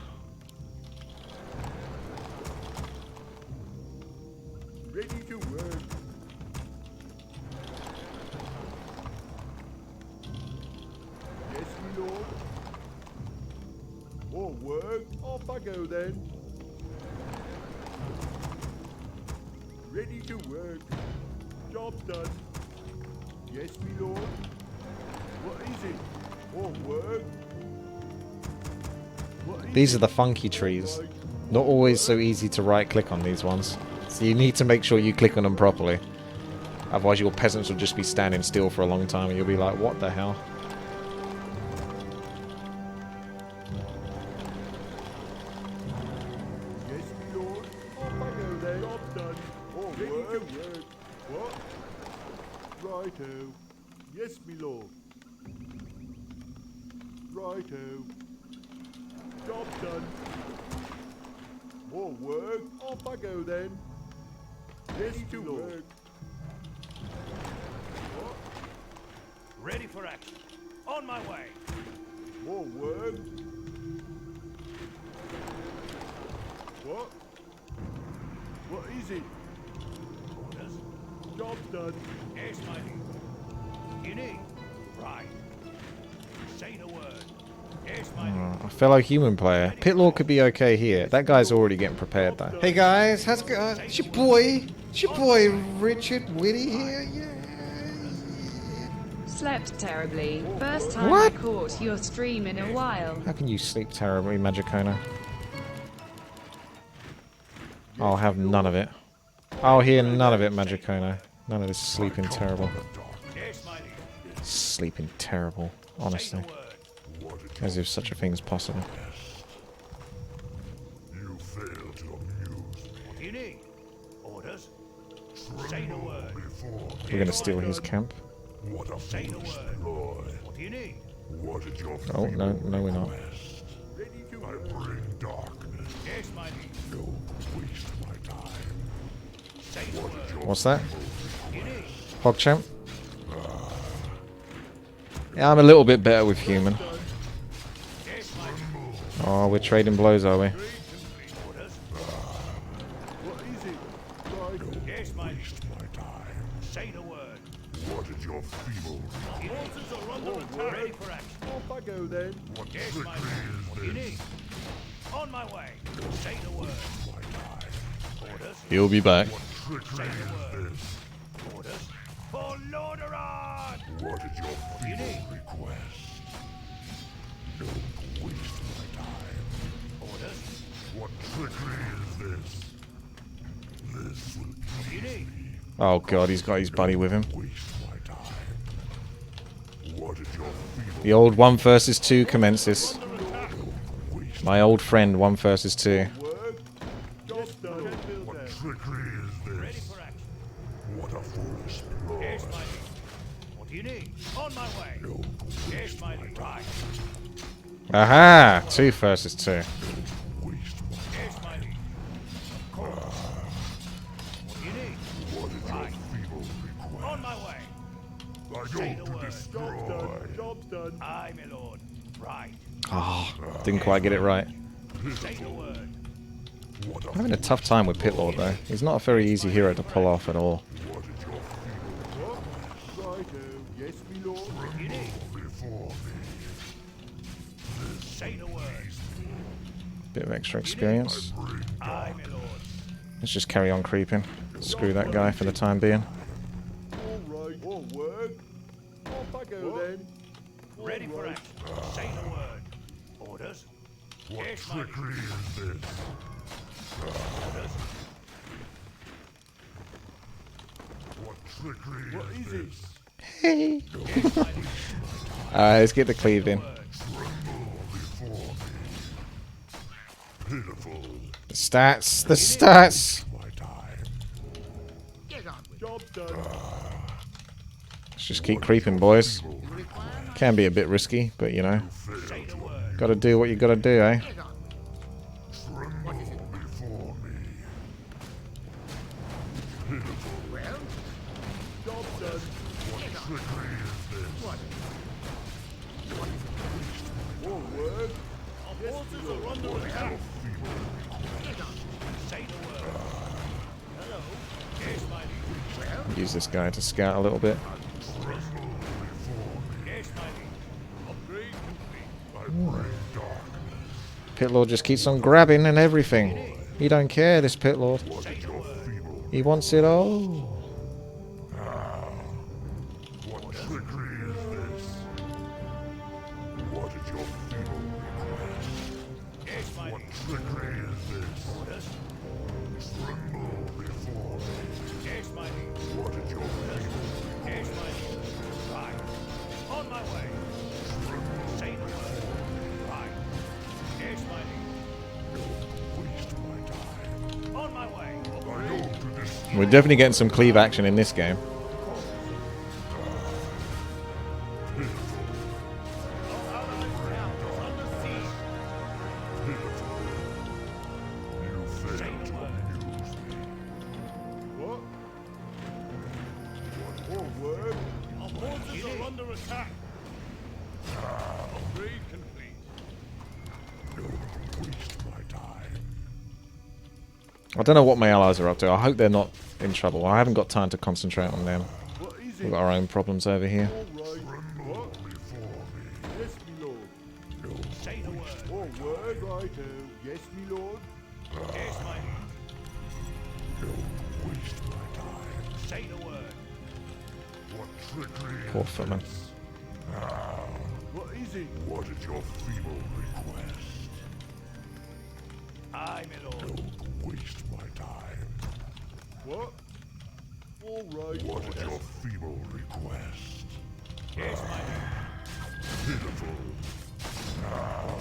Ready to work. Yes, me lord. Forward. Off I go then. Ready to work. Job done. Yes, me lord. What is it? Forward. These are the funky trees. Not always so easy to right click on these ones. So you need to make sure you click on them properly. Otherwise your peasants will just be standing still for a long time and you'll be like, what the hell? Yes, me lord. Off I go then. Job done. Ready to work. What? Righto. Yes, me lord. Righto. Job done. More work. Off I go then. Ready to work. What? Ready for action. On my way. More work. What? What is it? Orders. Job done. Yes, my lord. You need. Right. Say the word. Yes, my lord. A fellow human player. Pitlord could be okay here. That guy's already getting prepared though. Hey guys, how's it going? It's your boy Richard Whitty here. Yeah. Slept terribly. First time What? I caught your stream in a while. How can you sleep terribly, Magicona? I'll have none of it. I'll hear none of it, Magicona. None of this sleeping terrible. Yes, my lord. Sleeping terrible, honestly. Say the word. As if such a thing is possible. You fail to amuse me. What do you need? Orders. Say the word. Before We're gonna steal his camp. what a Say the foolish word. ploy. What do you need? What did your Oh, no, no we're not. request? Ready to I work. bring darkness. Yes, my lord. Don't waste my time. Say the word. What's that? What do you need? PogChamp? Yeah, I'm a little bit better with human. Yes, my lord. Oh, we're trading blows, are we? Orders. What is it? Right. Yes, my lord. Waste my time. Say the word. What did your feeble Forces are under attack. Ready for action. Off I go then. what Yes, my trickery lord. is What do you this? need? On my way. Say the word. My time. Orders. He'll be back. Trickery is this? Orders. For Lordaeron! What did your you feeble need? request? Don't waste my time. Orders. What trickery is this? This will What do you need? Oh god, he's got his buddy with him. waste my time. What did your feeble The old 1 versus 2 commences. waste? My old friend 1 versus 2. Work. Job done. What trickery is Ready this? for action. What a foolish ploy. Yes, my lord. What do you need? On my way. Yes, my lord. Right. Aha! 2 versus 2. Waste my Yes, my lord. Of course. What do you need? What did Right. your feeble request? On my way. I Say go the to word. Job done. destroy. Job done. Aye, my lord. Right. Oh, didn't quite get it right. Say the word. What a I'm having a tough time with Pitlord though. He's not a very easy hero to pull off at all. what did your feeble What? Righto. Yes, me lord. What do you need? before me? Say the word. Bit of extra experience. Aye, my lord. Let's just carry on creeping. Screw that guy for the time being. All right. All work. Off I go then. Ready for action. Say the word. Orders. What Yes, my lord. trickery is this? Orders. What trickery What is is it? this? Alright, let's get the cleaved in. Tremble before me. Stats. The stats. My time. Job done. Let's just keep creeping, boys. Can be a bit risky, but you know. Say the word. Gotta do what you gotta do, eh? Tremble before me. Job done. Trickery is this? Forward. Our forces are under attack. Say the word. Hello. Yes, my liege. Use this guy to scout a little bit. Yes, my liege. Upgrade complete. I bring darkness. Pitlord just keeps on grabbing and everything. He don't care, this Pitlord. Say the word. He wants it all. What trickery is this? What is your feeble request? Yes, my What liege. trickery is this? Orders. Tremble before me. Yes, my liege. What is your feeble? Yes, my liege. Right. On my way. Say the word. Right. Yes, my liege. Waste my time. On my way. I know to this. We're definitely getting some cleave action in this game. You failed to amuse me. What? Forward. Our forces are under attack. Upgrade complete. Waste my time. I don't know what my allies are up to. I hope they're not in trouble. I haven't got time to concentrate on them. What is We've it? got our own problems over here. All right. What? Before me. Yes, me lord. Say the word. Forward. Righto. Yes, me lord. Yes, my liege. Waste my time. Say the word. What trickery Poor is footman. this? What is it? What is your feeble request? Aye, my lord. Don't waste my time. What? All right. What is your feeble request? Yes, my liege. Pitiful.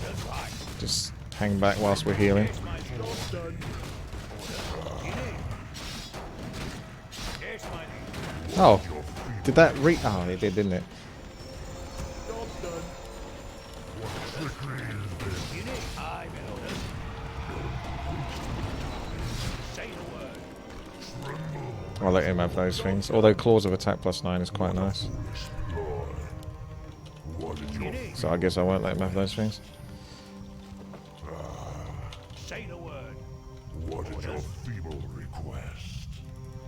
That's right. Just hang back whilst we're healing. Yes, my liege. Job done. Yes, my liege. Oh, did that Oh, it did, didn't it? Job done. What trickery is this? Aye, my lord. Say the word. I'll let him have those things. Although claws of attack +9 is quite nice. Lord. What is your So I guess I won't let him have those things. Say the word. what is your feeble request?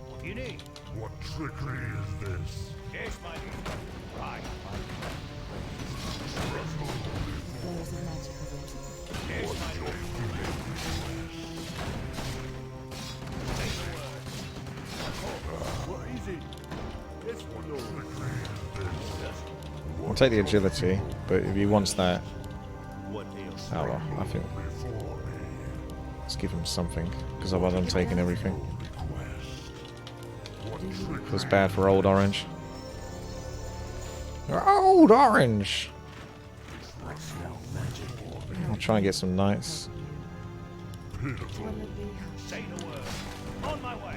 What do you need? What trickery is this? Yes, my liege. Right. Yes, my liege. Say the word. What is it? Yes, my lord. I'll take the agility, but if he wants that, What else? oh well, I think let's give him something, because otherwise I'm taking everything. Feels bad for old Orange. Old Orange! I'll try and get some knights. Say the word. On my way.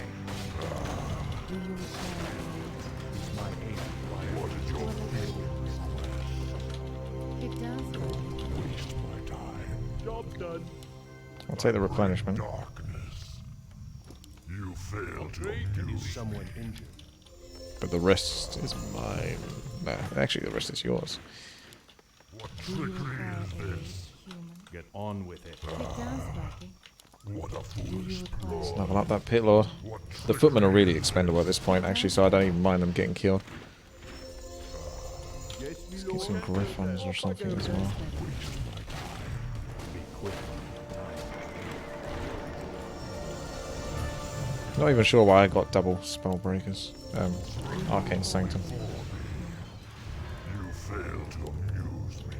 It does. Waste my time. Job done. I'll take the replenishment. Darkness. You failed to Upgrade amuse someone injured. But the rest is mine. Nah, actually the rest is yours. What trickery is this? Get on with it. It does, Bucky. What a foolish Let's ploy. level up that Pitlord. The footmen are really expendable at this point, actually, so I don't even mind them getting killed. Yes, me Let's lord. get some Griffons or something as well. Be quick. Not even sure why I got double spell breakers. Arcane Sanctum. You failed to amuse me.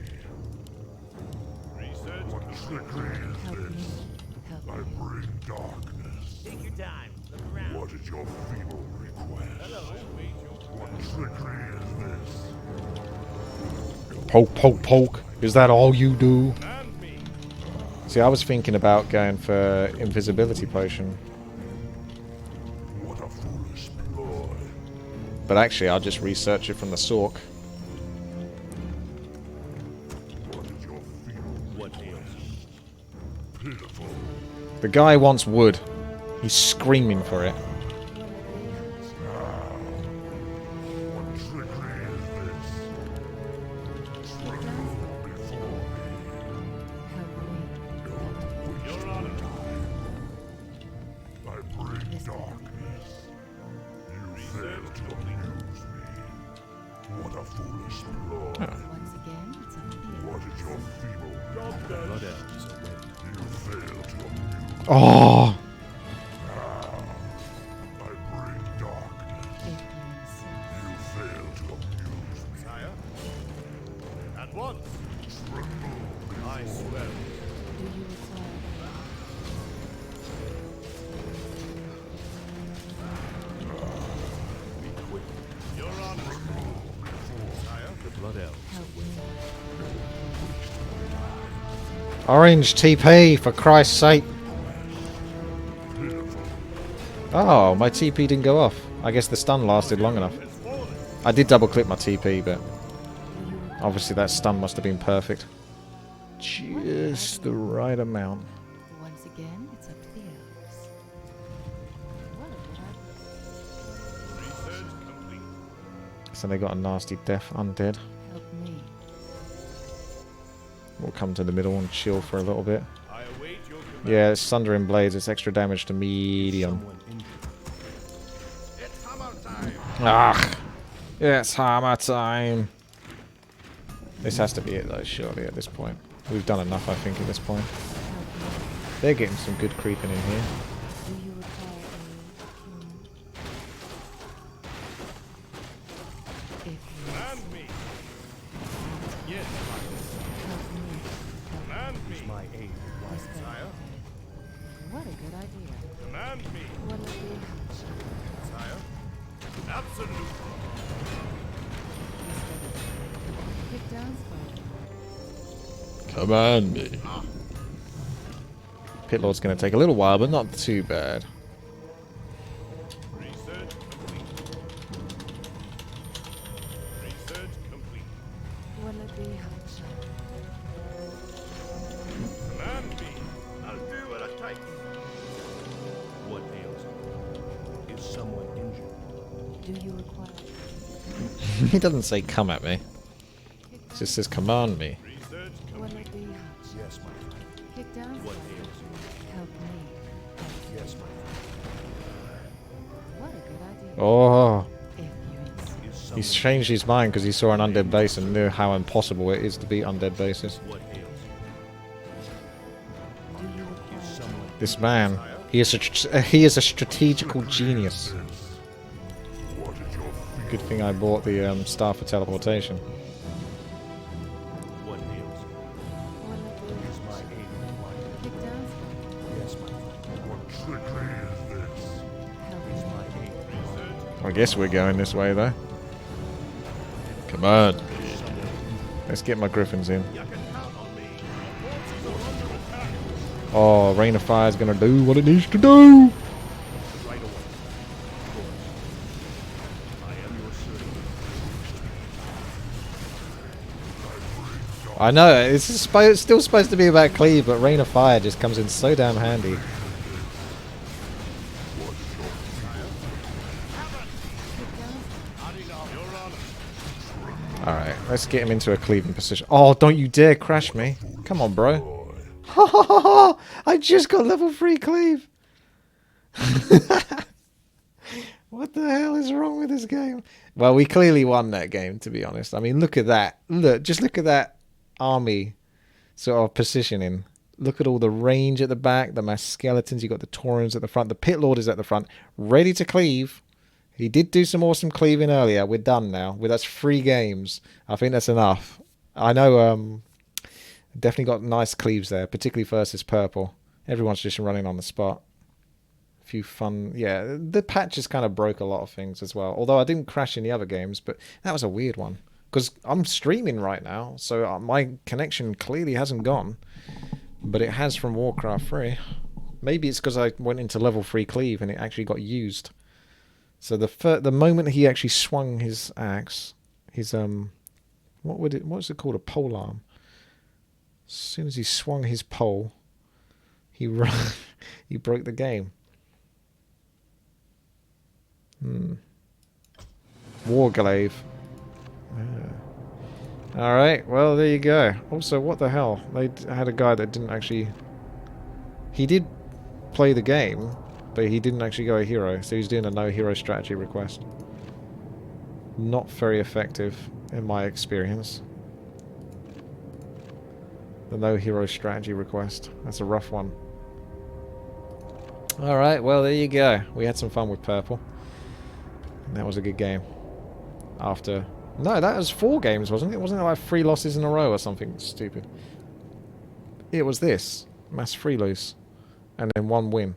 Research. What trickery is Help me. this? Help I me. bring darkness. Take your time. Look around. What is your feeble request? Hello. Wait your What trickery is this? Poke, poke, poke. Is that all you do? and me. See, I was thinking about going for invisibility potion. What a foolish ploy. But actually, I'll just research it from the Sork. What is your fear? What ails you? Pitiful. The guy wants wood. He's screaming for it. What trickery is this? Tremble before me. Your honor. I bring darkness. You fail to amuse me. What a foolish ploy. Once again, it's up to you. What is your feeble? Blood elves await. You fail to amuse. Oh! I bring darkness. If you insist. You fail to amuse me. Sire. At once. Tremble I swear. Do you require Be quick. Your honor. Sire. The blood elves help await. me? Orange TP, for Christ's sake. Oh, my TP didn't go off. I guess the stun lasted long enough. It's fallen. I did double click my TP, but obviously that stun must have been perfect. Just the right amount. Once again, it's up to the elves. What a good idea. Research complete. So they got a nasty death undead. Help me. We'll come to the middle and chill for a little bit. I await your command. Yeah, it's Thundering Blades. It's extra damage to medium. Someone injured. It's hammer time. Ah, it's hammer time. This has to be it though, surely, at this point. We've done enough, I think, at this point. Help me. They're getting some good creeping in here. Do you require aid? If you Command me. Yes. help me. Command me. My aid. Sire. What a good idea. Command me. What a good Sire. Absolute. Get down, Spider. Command me. Pitlord's going to take a little while, but not too bad. Research complete. Research complete. Will it be Command me. I'll do what it takes. What ails you? Is someone injured? Do you require He doesn't say come at me. He just says command me. Research Will complete. it be Yes, my friend. Get down, What Spider. ails you? Help me. Yes, my What a good idea. Oh, If you insist. friend. Is someone he's changed his mind because he saw an undead base and knew how impossible it is to beat undead bases. What ails Do you you? Is require someone This man, he is a strategical genius. What is your fear? Good thing I bought the staff for teleportation. what ails you? Will it be Is my aid required? Get down, Spider. Yes, my friend. What trickery is this? Help Is me. my aid research? I guess we're going this way though. Command. Let's get my griffins in. You can count on me. Our forces are under attack. Oh, Rain of Fire is gonna do what it needs to do. Right away. Of course. I am your servant. I know it's still supposed to be about Cleave, but Rain of Fire just comes in so damn handy. All right, let's get him into a cleaving position. Oh, don't you dare crash me! Come on, bro. I just got level 3 cleave. What the hell is wrong with this game? Well, we clearly won that game, to be honest. I mean, look at that. Just look at that army sort of positioning. Look at all the range at the back, the mass skeletons. You got the Taurens at the front. The Pitlord is at the front, ready to cleave. He did do some awesome cleaving earlier. We're done now. That's 3 games. I think that's enough. I know. Definitely got nice cleaves there, particularly versus purple. Everyone's just running on the spot. A few fun, yeah. The patches kind of broke a lot of things as well. Although I didn't crash in the other games, but that was a weird one because I'm streaming right now, so my connection clearly hasn't gone. But it has from Warcraft 3. Maybe it's because I went into level 3 cleave and it actually got used. So the moment he actually swung his axe, his what's it called, a pole arm. As soon as he swung his pole, he he broke the game. Warglaive. Alright, well there you go. Also, what the hell? They had a guy that didn't actually... He did play the game, but he didn't actually go a hero, so he's doing a no hero strategy request. Not very effective, in my experience. The no hero strategy request. That's a rough one. Alright, well there you go. We had some fun with purple. And that was a good game. After... No, that was 4 games, wasn't it? Wasn't it like 3 losses in a row or something stupid? It was this. Mass free loose. And then 1 win.